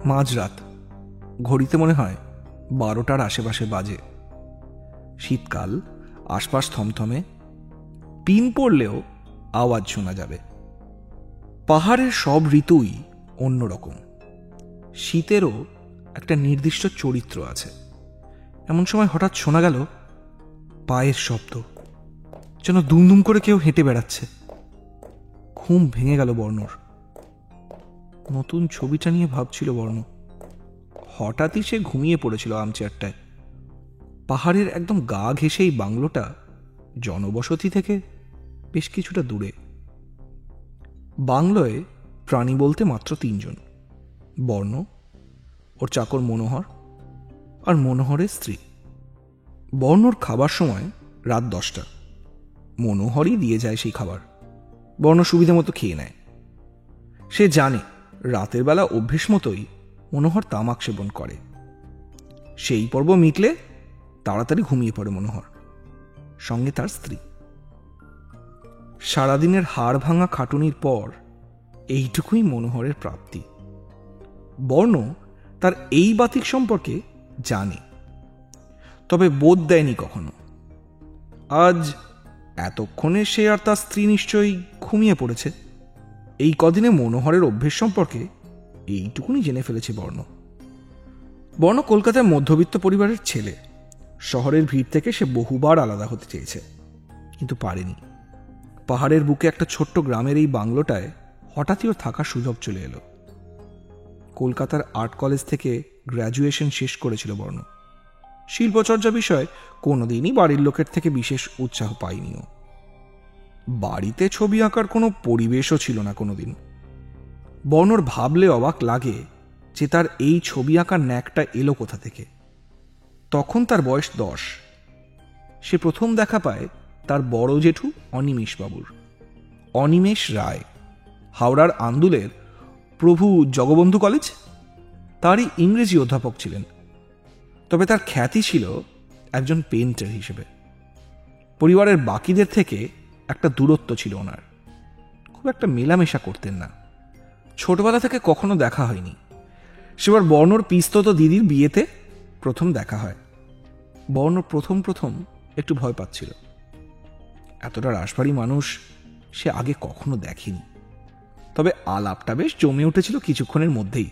মাঝরাত, ঘড়িতে মনে হয় 12টার আশেপাশে বাজে। শীতকাল, আশপাশ থমথমে, পিন পড়লেও আওয়াজ শোনা যাবে। পাহাড়ের সব ঋতুই অন্যরকম। শীতেরও একটা নির্দিষ্ট চরিত্র আছে। এমন সময় হঠাৎ শোনা গেল পায়ের শব্দ, যেন দুমদুম করে কেউ হেঁটে বেড়াচ্ছে। ঘুম ভেঙে গেল বর্ণর। নতুন ছবিটা নিয়ে ভাবছিল বর্ণ। হঠাৎই সে ঘুমিয়ে পড়েছিল আর্মচেয়ারটায়। পাহাড়ের একদম গা ঘেঁষে এই বাংলোটা জনবসতি থেকে বেশ কিছুটা দূরে। বাংলোয় প্রাণী বলতে মাত্র 3 জন, বর্ণ, ওর চাকর মনোহর আর মনোহরের স্ত্রী। বর্ণর খাবার সময় রাত 10টা। মনোহরই দিয়ে যায় সেই খাবার। বর্ণ সুবিধা মতো খেয়ে নেয়। সে জানে রাতের বেলা অভ্যেস মতোই মনোহর তামাক সেবন করে। সেই পর্ব মিটলে তাড়াতাড়ি ঘুমিয়ে পড়ে মনোহর, সঙ্গে তার স্ত্রী। সারাদিনের হাড় ভাঙা খাটুনির পর এইটুকুই মনোহরের প্রাপ্তি। বর্ণ তার এই বাতিক সম্পর্কে জানে, তবে বোধ দেয়নি কখনো। আজ এতক্ষণে সে আর তার স্ত্রী নিশ্চয়ই ঘুমিয়ে পড়েছে। এই কদিনে মনোহরের অভ্যেস সম্পর্কে এইটুকুনি জেনে ফেলেছে বর্ণ। বর্ণ কলকাতার মধ্যবিত্ত পরিবারের ছেলে। শহরের ভিড় থেকে সে বহুবার আলাদা হতে চেয়েছে, কিন্তু পারেনি। পাহাড়ের বুকে একটা ছোট্ট গ্রামের এই বাংলোটায় হঠাৎই ওর থাকার সুযোগ চলে এলো। কলকাতার আর্ট কলেজ থেকে গ্র্যাজুয়েশন শেষ করেছিল বর্ণ। শিল্পচর্চা বিষয়ে কোনোদিনই বাড়ির লোকের থেকে বিশেষ উৎসাহ পায়নিও। বাড়িতে ছবি আঁকার কোনো পরিবেশও ছিল না কোনোদিন। বর্ণর ভাবলে অবাক লাগে যে তার এই ছবি আঁকার ন্যাকটা এলো কোথা থেকে। তখন তার বয়স 10। সে প্রথম দেখা পায় তার বড় জেঠু অনিমেষ বাবুর। অনিমেষ রায় হাওড়ার আন্দুলের প্রভু জগবন্ধু কলেজ, তারই ইংরেজি অধ্যাপক ছিলেন। তবে তার খ্যাতি ছিল একজন পেইন্টার হিসেবে। পরিবারের বাকিদের থেকে একটা দূরত্ব ছিল ওনার। খুব একটা মেলামেশা করতেন না। ছোটবেলা থেকে কখনো দেখা হয়নি। সেবার বর্ণর পিস্তত দিদির বিয়েতে প্রথম দেখা হয়। বর্ণ প্রথম একটু ভয় পাচ্ছিল। এতটা রাশভারী মানুষ সে আগে কখনো দেখেনি। তবে আলাপটা বেশ জমে উঠেছিল কিছুক্ষণের মধ্যেই।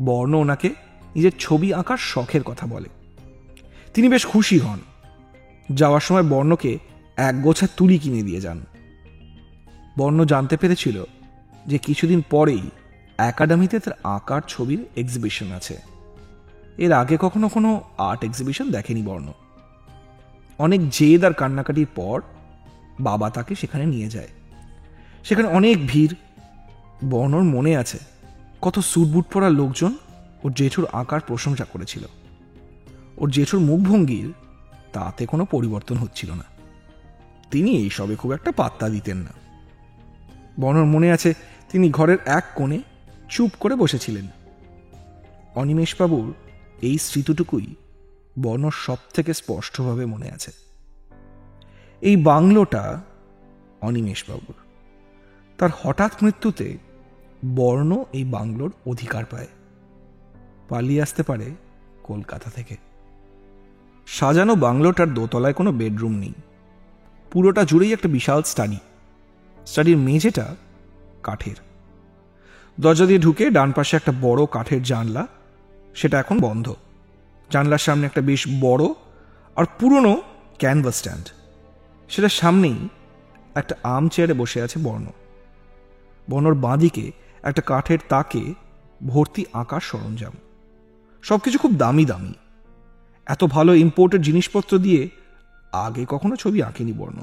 বর্ণ ওনাকে নিজের ছবি আঁকার শখের কথা বলে। তিনি বেশ খুশি হন। যাওয়ার সময় বর্ণকে এক গোছা তুলি কিনে দিয়ে যান। বর্ণ জানতে পেরেছিল যে কিছুদিন পরেই একাডেমিতে তার আঁকার ছবির এক্সিবিশন আছে। এর আগে কখনো কোনো আর্ট এক্সিবিশন দেখেনি বর্ণ। অনেক জেদ আর কান্নাকাটির পর বাবা তাকে সেখানে নিয়ে যায়। সেখানে অনেক ভিড়। বর্ণর মনে আছে কত স্যুটবুট পরা লোকজন ওর জেঠুর আঁকার প্রশংসা করেছিল। ওর জেঠুর মুখভঙ্গির তাতে কোনো পরিবর্তন হচ্ছিল না। তিনি এইসবে খুব একটা পাত্তা দিতেন না। বর্ণর মনে আছে তিনি ঘরের এক কোণে চুপ করে বসেছিলেন। অনিমেষবাবুর এই স্মৃতিটুকুই বর্ণর সব থেকে স্পষ্টভাবে মনে আছে। এই বাংলোটা অনিমেষবাবুর। তার হঠাৎ মৃত্যুতে বর্ণ এই বাংলোর অধিকার পায়। পালিয়ে আসতে পারে কলকাতা থেকে। সাজানো বাংলোটার দোতলায় কোনো বেডরুম নেই। পুরোটা জুড়েই একটা বিশাল স্টাডি। স্টাডির মেঝেটা কাঠের। দরজা দিয়ে ঢুকে ডান পাশে একটা বড় কাঠের জানলা, সেটা এখন বন্ধ। জানলার সামনে একটা বেশ বড় আর পুরনো ক্যানভাস স্ট্যান্ড। সেটার সামনেই একটা আর্মচেয়ারে বসে আছে বর্ণ। বর্ণর বাঁদিকে একটা কাঠের তাকে ভর্তি আঁকার সরঞ্জাম। সবকিছু খুব দামি দামি। এত ভালো ইম্পোর্টেড জিনিসপত্র দিয়ে আগে কখনো ছবি আঁকেনি বর্ণ।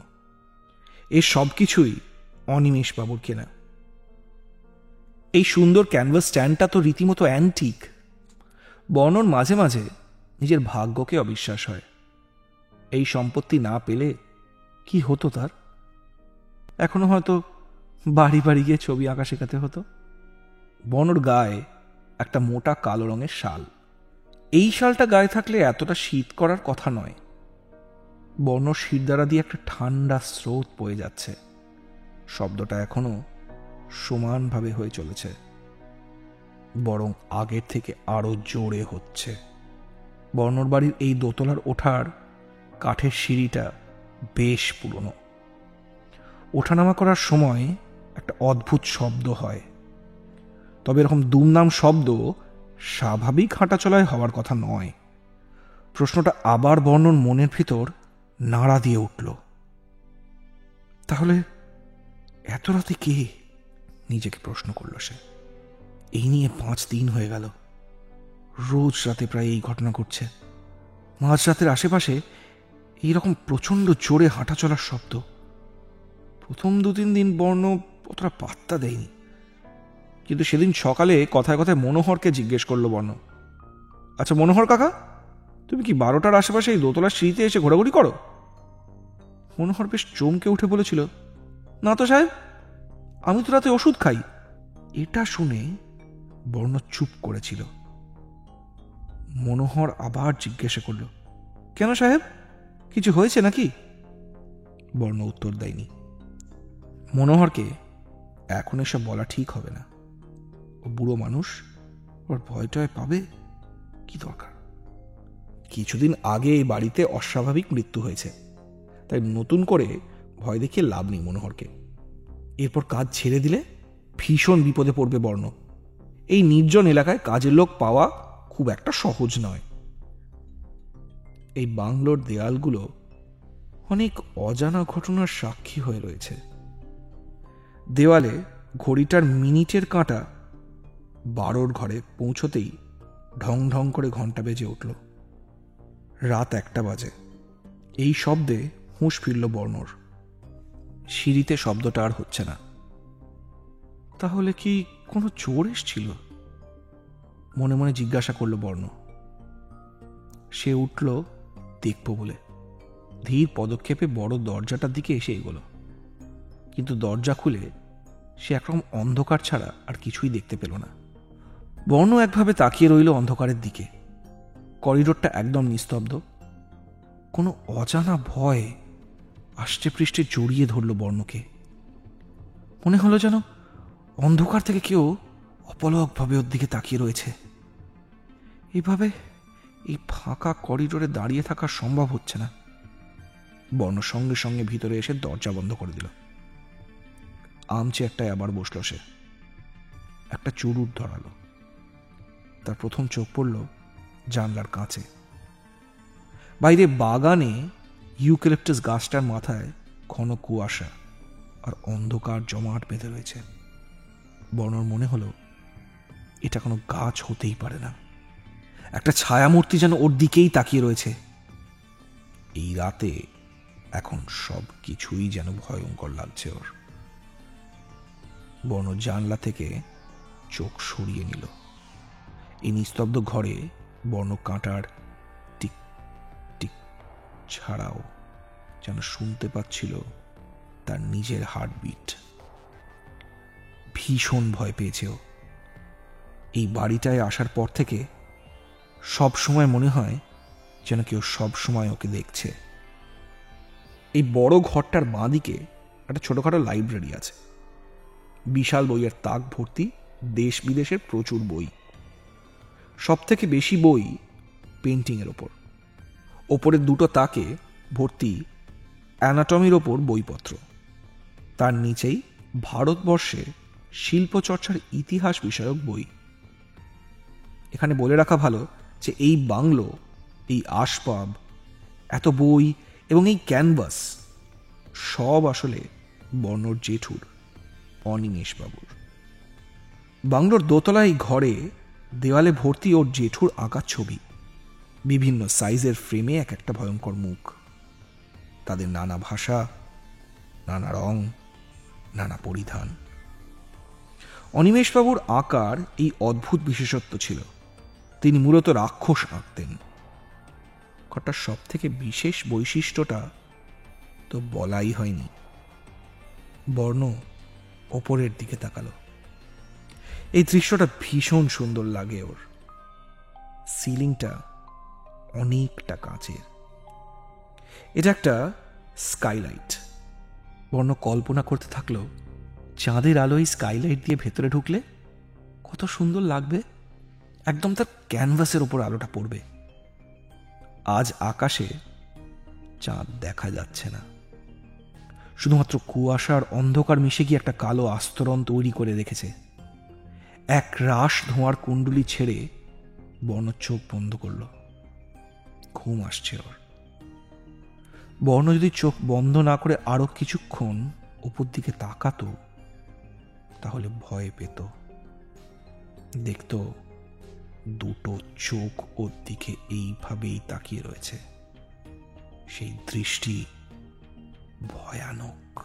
এই সব কিছুই অনিমেষবাবুর কেনা। এই সুন্দর ক্যানভাস স্ট্যান্ডটা তো রীতিমতো অ্যান্টিক। বর্ণর মাঝে মাঝে নিজের ভাগ্যকে অবিশ্বাস হয়। এই সম্পত্তি না পেলে কি হতো তার? এখনো হয়তো বাড়ি বাড়ি গিয়ে ছবি আঁকা শেখাতে হতো। বর্ণর গায়ে একটা মোটা কালো রঙের শাল। এই শালটা গায়ে থাকলে এতটা শীত করার কথা নয়। বর্ণ শিরদাঁড়া দিয়ে একটা ঠান্ডা স্রোত বয়ে যাচ্ছে। শব্দটা এখনো সমানভাবে হয়ে চলেছে। বরং আগের থেকে আরো জোরে হচ্ছে। বর্ণর বাড়ির এই দোতলার ওঠার কাঠের সিঁড়িটা বেশ পুরনো। ওঠানামা করার সময় একটা অদ্ভুত শব্দ হয়, তবে এরকম দুমদাম শব্দ স্বাভাবিক হাঁটাচলায় হওয়ার কথা নয়। প্রশ্নটা আবার বর্ণর মনের ভিতর নাড়া দিয়ে উঠল। তাহলে এত রাতে কে? নিজেকে প্রশ্ন করল সে। এই নিয়ে 5 দিন হয়ে গেল, রোজ রাতে প্রায় এই ঘটনা ঘটছে। মাঝরাতের আশেপাশে এইরকম প্রচন্ড জোরে হাঁটা চলার শব্দ। প্রথম 2-3 দিন বর্ণ অতটা পাত্তা দেয়নি, কিন্তু সেদিন সকালে কথায় কথায় মনোহরকে জিজ্ঞেস করলো বর্ণ, আচ্ছা মনোহর কাকা, তুমি কি 12টার আশেপাশে এই দোতলার সিঁড়িতে এসে ঘোরাঘুরি করো? মনোহর বেশ চমকে উঠে বলেছিল, না তো সাহেব, আমি তো রাতে ওষুধ খাই। এটা শুনে বর্ণ চুপ করেছিল। মনোহর আবার জিজ্ঞাসা করল, কেন সাহেব, কিছু হয়েছে নাকি? বর্ণ উত্তর দেয়নি। মনোহরকে এখন এসব বলা ঠিক হবে না, ও বুড়ো মানুষ, ওর ভয় টয় পাবে, কি দরকার? কিছুদিন আগে এই বাড়িতে অস্বাভাবিক মৃত্যু হয়েছে, তাই নতুন করে ভয় দেখিয়ে লাভ নেই মনোহরকে। এরপর কাজ ছেড়ে দিলে ভীষণ বিপদে পড়বে বর্ণ। এই নির্জন এলাকায় কাজের লোক পাওয়া খুব একটা সহজ নয়। এই বাংলোর দেয়ালগুলো অনেক অজানা ঘটনার সাক্ষী হয়ে রয়েছে। দেওয়ালে ঘড়িটার মিনিটের কাঁটা 12র ঘরে পৌঁছতেই ঢং ঢং করে ঘন্টা বেজে উঠল। রাত 1টা বাজে। এই শব্দে হুঁশ ফিরল বর্ণর। সিঁড়িতে শব্দটা আর হচ্ছে না। তাহলে কি কোনো চোর এসেছিল? মনে মনে জিজ্ঞাসা করল বর্ণ। সে উঠল দেখব বলে ধীর পদক্ষেপে বড় দরজাটার দিকে এসে এগোলো, কিন্তু দরজা খুলে সে একরকম অন্ধকার ছাড়া আর কিছুই দেখতে পেল না। বর্ণ একভাবে তাকিয়ে রইল অন্ধকারের দিকে। করিডোরটা একদম নিস্তব্ধ। কোনো অজানা ভয় আষ্টে পৃষ্ঠে জড়িয়ে ধরল বর্ণকে। মনে হলো যেন অন্ধকার থেকে কেউ অপলকভাবে ওর দিকে তাকিয়ে রয়েছে। এভাবে এই ফাঁকা করিডোরে দাঁড়িয়ে থাকা সম্ভব হচ্ছে না। বর্ণ সঙ্গে সঙ্গে ভিতরে এসে দরজা বন্ধ করে দিল। আর্মচেয়ারটায় আবার বসল সে। একটা চুরুট ধরালো। তার প্রথম চোখ পড়ল জানলার কাঁচে। বাইরে বাগানে ইউক্যালিপটাস গাছটার মাথায় ঘন কুয়াশা আর অন্ধকার জমাট বেঁধে রয়েছে। বর্ণর মনে হলো এটা কোনো গাছ হতেই পারে না। একটা ছায়ামূর্তি যেন ওর দিকেই তাকিয়ে রয়েছে। এই রাতে এখন সব কিছুই যেন ভয়ঙ্কর লাগছে ওর। বর্ণ জানলা থেকে চোখ সরিয়ে নিল। এই নিস্তব্ধ ঘরে বর্ণ কাঁটার টিক টিক ছাড়াও যেন শুনতে পাচ্ছিল তার নিজের হার্টবিট। ভীষণ ভয় পেয়েছে ও। এই বাড়িটায় আসার পর থেকে সব সময় মনে হয় যেন কেউ সব সময় ওকে দেখছে। এই বড় ঘরটার বাঁ দিকে একটা ছোটখাটো লাইব্রেরি আছে। বিশাল বইয়ের তাক ভর্তি, দেশ বিদেশের প্রচুর বই। সব থেকে বেশি বই পেন্টিংয়ের ওপর। ওপরের 2টো তাকে ভর্তি অ্যানাটমির ওপর বইপত্র। তার নিচেই ভারতবর্ষে শিল্পচর্চার ইতিহাস বিষয়ক বই। এখানে বলে রাখা ভালো যে এই বাংলো, এই আসবাব, এত বই এবং এই ক্যানভাস সব আসলে বর্ণর জেঠুর, অনিমেষ বাবুর। বাংলোর দোতলায় ঘরে দেওয়ালে ভর্তি ওর জেঠুর আঁকা ছবি। বিভিন্ন সাইজের ফ্রেমে এক একটা ভয়ঙ্কর মুখ। তাদের নানা ভাষা, নানা রং, নানা পরিধান। অনিমেষবাবুর আঁকার এই অদ্ভুত বিশেষত্ব ছিল, তিনি মূলত রাক্ষস আঁকতেন। ঘরটার সব থেকে বিশেষ বৈশিষ্ট্যটা তো বলাই হয়নি। বর্ণ ওপরের দিকে তাকালো। এই দৃশ্যটা ভীষণ সুন্দর লাগে ওর। সিলিংটা অনেকটা কাঁচের। এটা একটা স্কাইলাইট। বর্ণ কল্পনা করতে থাকলো চাঁদের আলোয় স্কাইলাইট দিয়ে ভেতরে ঢুকলে কত সুন্দর লাগবে, একদম তার ক্যানভাসের ওপর আলোটা পড়বে। আজ আকাশে চাঁদ দেখা যাচ্ছে না, শুধুমাত্র কুয়াশার অন্ধকার মিশে গিয়ে একটা কালো আস্তরণ তৈরি করে রেখেছে। এক রাশ ধোঁয়ার কুণ্ডলি ছেড়ে বর্ণ চোখ বন্ধ করল। ঘুম আসছে ওর। বর্ণ যদি চোখ বন্ধ না করে আরো কিছুক্ষণ উপর দিকে তাকাতো, তাহলে ভয় পেত। দেখত দুটো চোখ ওর দিকে এইভাবেই তাকিয়ে রয়েছে। সেই দৃষ্টি ভয়ানক।